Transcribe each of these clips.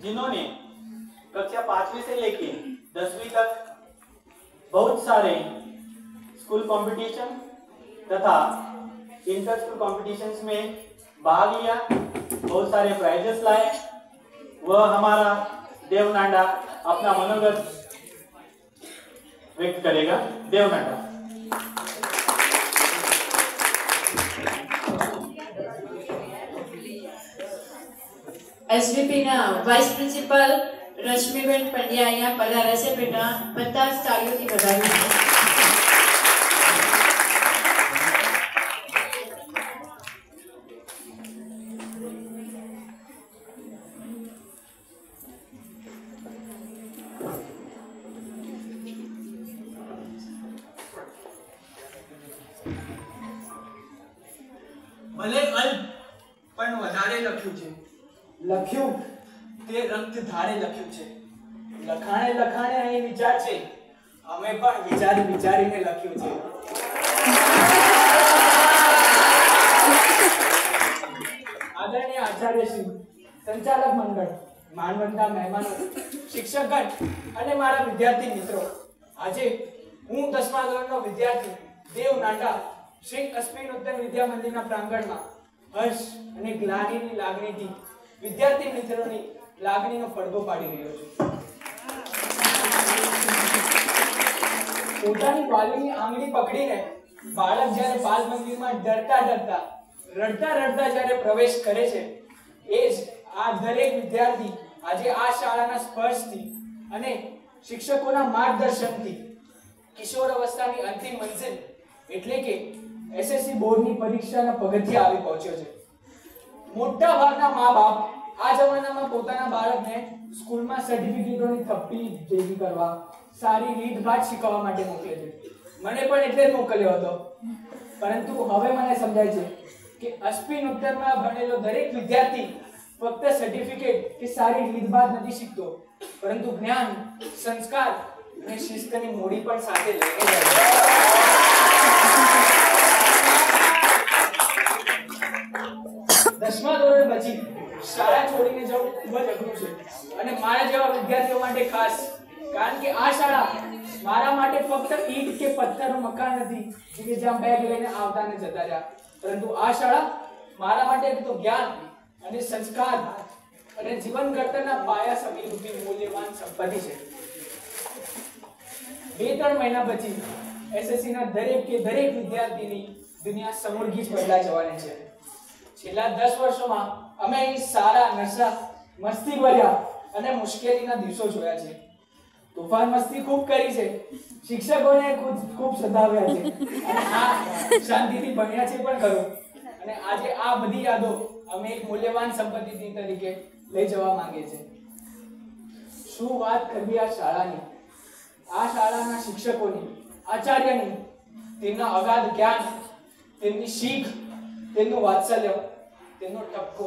जिन्होंने कक्षा 5वीं से लेके 10वीं तक बहुत सारे स्कूल कंपटीशन तथा इंटर स्कूल कॉम्पिटिशन्स में भाग लिया, बहुत सारे प्राइजेस लाए। वह हमारा देवनांडा अपना मनोगत व्यक्त करेगा। देवनांडा। एसवीपी ना वाइस प्रिंसिपल रश्मिबेन पंड्या અહીંયા પધાર્યા છે બેટા, બધા તાળીઓથી વધાવી। ભલે અલ્પ પણ વધારે લખ્યું છે, લખ્યું તે રક્ત ધારે લખ્યું છે, લખાણે લખાણે અહીં વિચાર છે, અમે પણ વિચારી વિચારીને લખ્યું છે। આદરણીય આચાર્યશ્રી, સંચાલક મંડળ, માનવંતા મહેમાનો, શિક્ષકગણ અને મારા વિદ્યાર્થી મિત્રો, આજે હું 10મા ધોરણનો વિદ્યાર્થી દેવ નાંડા શ્રી અશ્વિનોત્તર વિદ્યા મંદિરના પ્રાંગણમાં હર્ષ અને ગ્લાનિની લાગણીથી વિદ્યાર્થી મિત્રોની લાગણીનો પડઘો પાડી રહ્યો છું। પોતાની વાલીની આંગળી પકડીને બાળક જ્યારે બાલ મંદિરમાં રડતા રડતા જ્યારે પ્રવેશ કરે છે, એ જ આ દરેક વિદ્યાર્થી આજે આ શાળાના સ્પર્શથી અને શિક્ષકોના માર્ગદર્શનથી કિશોર અવસ્થાની અંતિમ મંજિલ એટલે કે એસએસસી બોર્ડની પરીક્ષાના પગથિયા આવી પહોંચ્યો છે। મોટા ભાગના મા-બાપ આ જમાનામાં પોતાના બાળકને સ્કૂલમાં સર્ટિફિકેટોની થપ્પી ભેગી કરવા, સારી રીતભાત શીખવવા માટે મોકલે છે। મને પણ એટલે જ મોકલ્યો હતો, પરંતુ હવે મને સમજાય છે કે અશ્વિનોત્તરમાં ભણેલો દરેક વિદ્યાર્થી ફક્ત સર્ટિફિકેટ કે સારી રીતભાત નથી શીખતો, પરંતુ જ્ઞાન, સંસ્કાર અને શિસ્તની મૂડી પણ સાથે લઈને જાય છે। 10મા ધોરણ પછી શાળા છોડીને જવું ખૂબ જ અઘરું છે અને મારા જેવા વિદ્યાર્થીઓ માટે ખાસ, કારણ કે આ શાળા મારા માટે ફક્ત ઈંટ કે પથ્થરનું મકાન નથી કે જ્યાં બેગ લઈને આવતા ને જતા રહ્યા, પરંતુ આ શાળા મારા માટે તો જ્ઞાન અને સંસ્કાર અને જીવન ઘડતરના પાયા સમીરૂપી મૂલ્યવાન સંપત્તિ છે। 2-3 મહિના પછી એસએસસી ના દરેક વિદ્યાર્થીની દુનિયા સમૂળગી જ બદલાઈ જવાની છે। છેલ્લા 10 વર્ષોમાં અમે અહીં સારા, નશા, મસ્તી ભર્યા અને મુશ્કેલીના દિવસો જોયા છે। તોફાન મસ્તી ખૂબ કરી છે, શિક્ષકોને ખૂબ સતાવ્યા છે અને આ શાંતિથી ભણ્યા છે પણ ખરું, અને આજે આ બધી યાદો અમે એક મૂલ્યવાન સંપત્તિ તરીકે લઈ જવા માંગીએ છીએ। શું વાત કરવી આ શાળાની, આ શાળાના શિક્ષકોની, આચાર્યની, તેમના અગાધ જ્ઞાન, તેમની શીખ, તેમનું વાત્સલ્ય, તેમનો ટપકો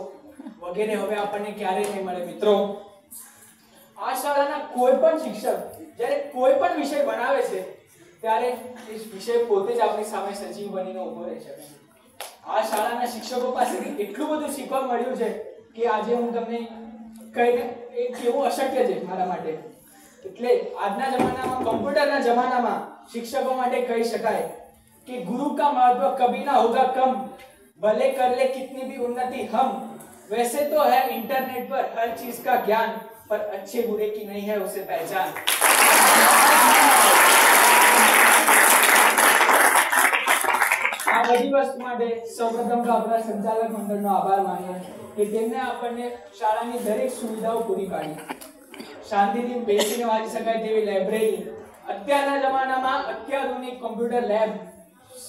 વગેરે હવે આપણને ક્યારેય નહીં મળે। મિત્રો, આ શાળાના કોઈ પણ શિક્ષક જ્યારે કોઈ પણ વિષય ભણાવે છે ત્યારે એ વિષય પોતે જ આપણી સામે સજીવ બનીને ઊભો રહે છે। આ શાળાના શિક્ષકો પાસેથી એટલું બધું શીખવા મળ્યું છે કે આજે હું તમને કહીને એ કેવું અશક્ય છે મારા માટે। એટલે આજના જમાનામાં, કમ્પ્યુટરના જમાનામાં शिक्षकों માટે કહી શકાય कि गुरु का महत्व कभी ना होगा कम, भले कर ले कितनी भी उन्नति हम, वैसे तो है इंटरनेट पर हर चीज का ज्ञान, पर अच्छे बुरे की नहीं है उसे पहचान। આ બધી વસ્તુ માટે સૌપ્રથમ તો આપણા સંચાલક મંડળનો આભાર માનીએ કે તેમને આપણને શાળાની દરેક સુવિધાઓ પૂરી પાડી। શાંતિથી બેસીને વાંચી શકાય તેવી લાઇબ્રેરી, અત્યારના જમાનામાં અત્યાધુનિક કોમ્પ્યુટર લેબ,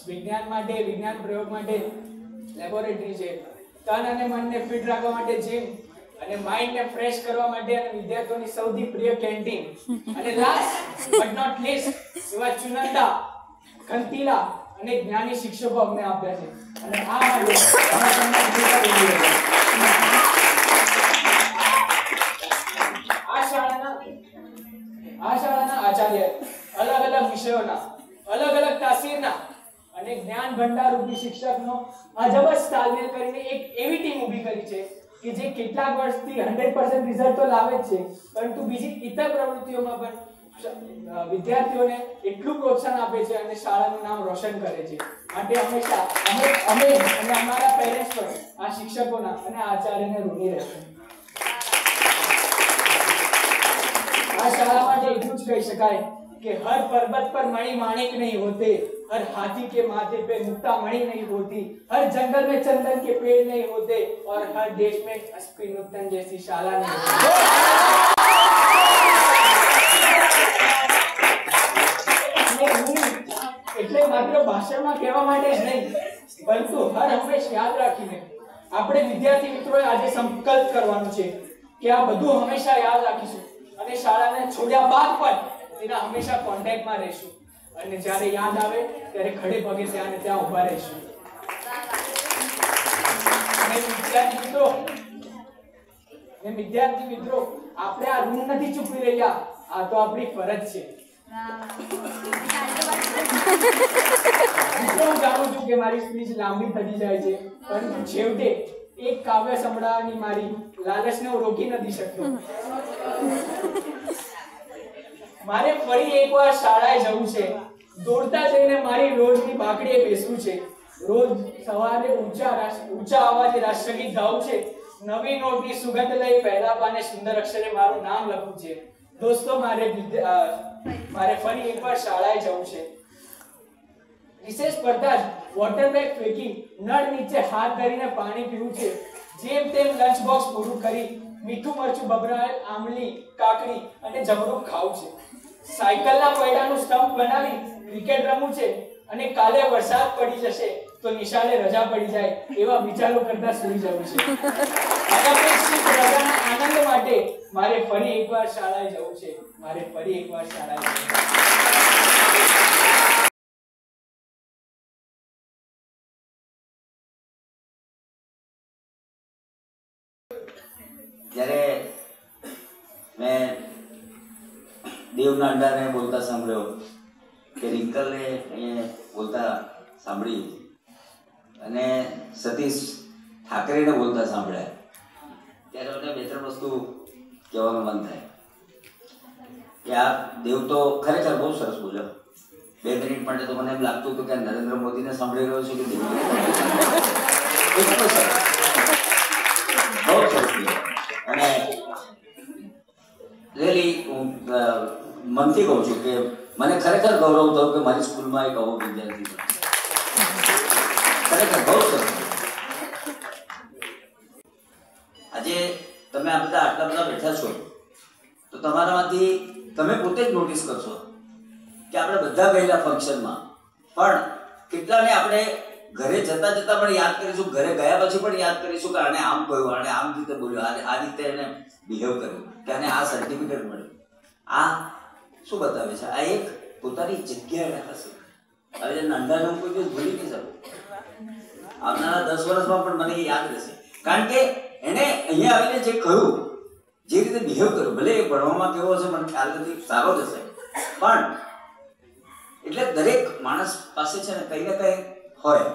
વિજ્ઞાન માટે, વિજ્ઞાન પ્રયોગ માટે લેબોરેટરી છે, તન અને મનને ફિટ રાખવા માટે જીમ, અને માઇન્ડને ફ્રેશ કરવા માટે અને વિદ્યાર્થીઓની સૌથી પ્રિય કેન્ટીન, અને લાસ્ટ બટ નોટ લીસ્ટ એવા ચુનંદા, ખંતીલા અને જ્ઞાની શિક્ષકો અમને આપ્યા છે। અને આ માટે આ શાળાના આચાર્ય અલગ અલગ વિષયોના, અલગ અલગ તાસીરના અને જ્ઞાન ભંડાર રૂપી શિક્ષકનો અજબજ તાલમેલ કરીને એક એવી ટીમ ઊભી કરી છે કે જે કેટલાક વર્ષથી 100% રિઝલ્ટ તો લાવે જ છે, પરંતુ બીજી ઇતર પ્રવૃત્તિઓમાં પણ વિદ્યાર્થીઓને એટલું પ્રોત્સાહન આપે છે અને શાળાનું નામ રોશન કરે છે. માટે હંમેશા અમે અને અમારા પેરેન્ટ્સ પણ આ શિક્ષકોના અને આચાર્યને ઋણી રહેશું. આ શાળા માટે એટલું જ કહી શકાય कि हर पर्वत पर मणि माणिक नहीं होते, हर हाथी के माथे पे मुक्ता मणि नहीं होती, हर जंगल में चंदन के पेड़ नहीं होते और हर देश में अस्पी नूतन जैसी शाला नहीं होती. એટલે માત્ર ભાષણમાં કહેવા માટે જ નહીં, પરંતુ હર હંમેશ યાદ રાખીને આપણે વિદ્યાર્થી મિત્રોએ આજે સંકલ્પ કરવાનો છે કે આ બધું હંમેશા યાદ રાખીશું અને શાળાને છોડ્યા બાદ પણ તેના હંમેશા કોન્ટેક્ટમાં રહીશું અને જ્યારે યાદ આવે ત્યારે ખડે પગે ત્યાં ને ત્યાં ઊભા રહીશું. અને વિદ્યાર્થી મિત્રો આપણે આ ઋણ નથી ચૂકવી રહ્યા, આ તો આપણી ફરજ છે. હું જાણું છું કે મારી સ્પીચ લાંબી થઈ જાય છે, પરંતુ છેવટે એક કાવ્ય સંભળાવવાની મારી લાલચને હું રોકી નથી શકતો. મારે ફરી એકવાર શાળાએ જવું છે, દોડતા જઈને મારી રોજની બાકડીએ બેસવું છે, રોજ સવારે ઊંચા અવાજે રાષ્ટ્રગીત ગાવું છે, નવી નોટની સુગંધ લઈ પહેલા પાને સુંદર અક્ષરે મારું નામ લખવું છે. દોસ્તો મારે ફરી એકવાર શાળાએ જવું છે. વિશેષ સ્પર્ધા વોટર બેગ ફેંકી નળ નીચે હાથ ધરીને પાણી પીવું છે, જેમ તેમ લંચ બોક્સ પૂરું કરી મીઠું મરચું બબરાયેલ આમલી કાકડી અને જમરૂખ ખાવું છે, સાયકલના પૈડાનું સ્ટમ્પ બનાવી ક્રિકેટ રમવું છે અને કાલે વરસાદ પડી જશે તો નિશાળે રજા પડી જાય એવા વિચારો કરતા સૂઈ જવું છે. આનંદ માટે મારે ફરી એકવાર શાળાએ જવું છે. જ્યારે મેં દેવના અંડાને બોલતા સાંભળ્યો કે રિંકલને અહીંયા બોલતા સાંભળી અને સતીશ ઠાકરેને બોલતા સાંભળ્યા, ત્યારે મને બે ત્રણ વસ્તુ કહેવાનું મન થાય કે આ દેવ તો ખરેખર બહુ સરસ બોલ્યો. 2 મિનિટ માટે તો મને એમ લાગતું હતું કે નરેન્દ્ર મોદીને સાંભળી રહ્યો છું કે દેવ. બહુ સરસ અને રિયલી હું મનથી કહું છું કે મને ખરેખર ગૌરવ થયું કે મારી સ્કૂલમાં એક આવો વિદ્યાર્થી છે. ખરેખર બહુ સરસ. આજે તમે આ બધા આટલા બધા બેઠા છો તો તમારામાંથી તમે પોતે જ નોટિસ કરશો કે આપણે બધા ગયેલા ફંક્શનમાં પણ કેટલાને આપણે ઘરે જતા જતા પણ યાદ કરીશું, ઘરે ગયા પછી પણ યાદ કરીશું કે આને આમ કહ્યું, આને આમ રીતે બોલ્યો, આ રીતે એને બિહેવ કર્યું, કે આને આ સર્ટિફિકેટ મળ્યું. આ શું બતાવે છે? આ એક પોતાની જગ્યાએ હશે. હવે નાના કોઈ દિવસ ભૂલી નહીં શકું. આવનારા 10 વર્ષમાં પણ મને યાદ રહેશે, કારણ કે એને અહીંયા આવીને જે કહ્યું, જે રીતે બિહેવ કર્યું, ભલે એ ભણવામાં કેવો હશે મને ખ્યાલ નથી, સારો જ હશે, પણ એટલે દરેક માણસ પાસે છે ને કંઈ ને કંઈ હોય